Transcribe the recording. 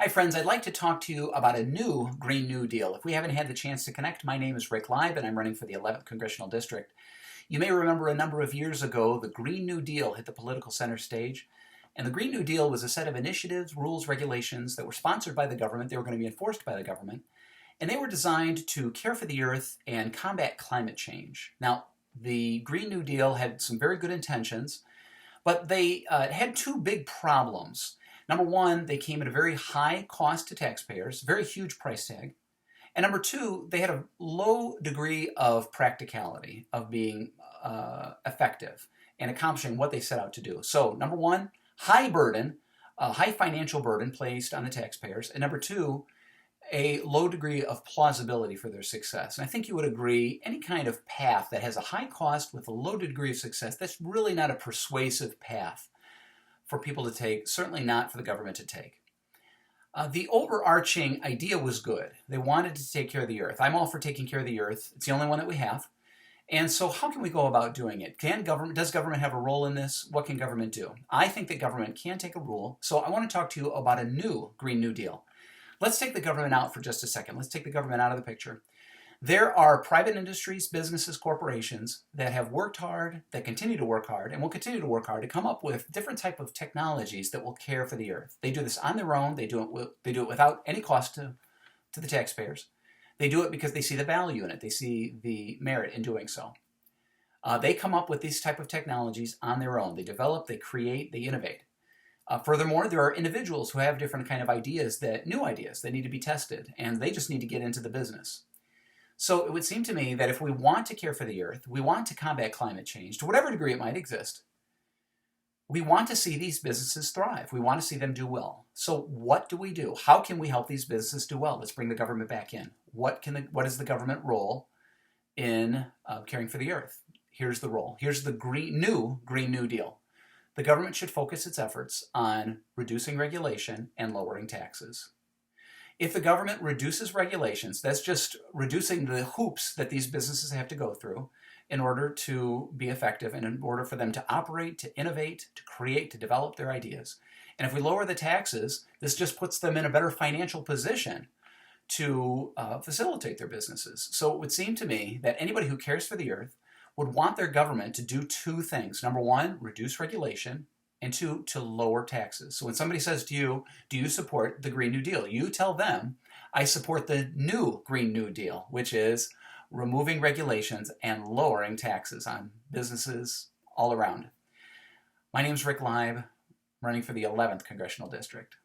Hi friends, I'd like to talk to you about a new Green New Deal. If we haven't had the chance to connect, my name is Rick Leib and I'm running for the 11th Congressional District. You may remember a number of years ago, the Green New Deal hit the political center stage. And the Green New Deal was a set of initiatives, rules, regulations that were sponsored by the government. They were going to be enforced by the government. And they were designed to care for the earth and combat climate change. Now, the Green New Deal had some very good intentions, but they had two big problems. Number one, they came at a very high cost to taxpayers, very huge price tag. And number two, they had a low degree of practicality, of being effective and accomplishing what they set out to do. So number one, high burden, high financial burden placed on the taxpayers. And number two, a low degree of plausibility for their success. And I think you would agree, any kind of path that has a high cost with a low degree of success, that's really not a persuasive path for people to take, certainly not for the government to take. The overarching idea was good. They wanted to take care of the earth. I'm all for taking care of the earth. It's the only one that we have. And so how can we go about doing it? Does government have a role in this? What can government do? I think that government can take a role. So I want to talk to you about a new Green New Deal. Let's take the government out for just a second. Let's take the government out of the picture. There are private industries, businesses, corporations that have worked hard, that continue to work hard, and will continue to work hard to come up with different type of technologies that will care for the earth. They do this on their own. They do it without any cost to the taxpayers. They do it because they see the value in it. They see the merit in doing so. They come up with these type of technologies on their own. They develop, they create, they innovate. Furthermore, there are individuals who have different kind of ideas, new ideas that need to be tested, and they just need to get into the business. So it would seem to me that if we want to care for the earth, we want to combat climate change, to whatever degree it might exist, we want to see these businesses thrive. We want to see them do well. So what do we do? How can we help these businesses do well? Let's bring the government back in. What is the government role in caring for the earth? Here's the role. Here's the Green New Deal. The government should focus its efforts on reducing regulation and lowering taxes. If the government reduces regulations, that's just reducing the hoops that these businesses have to go through in order to be effective and in order for them to operate, to innovate, to create, to develop their ideas. And if we lower the taxes, this just puts them in a better financial position to facilitate their businesses. So it would seem to me that anybody who cares for the earth would want their government to do two things. Number one, reduce regulation, and two, to lower taxes. So when somebody says to you, do you support the Green New Deal? You tell them, I support the new Green New Deal, which is removing regulations and lowering taxes on businesses all around. My name's Rick Leib, running for the 11th Congressional District.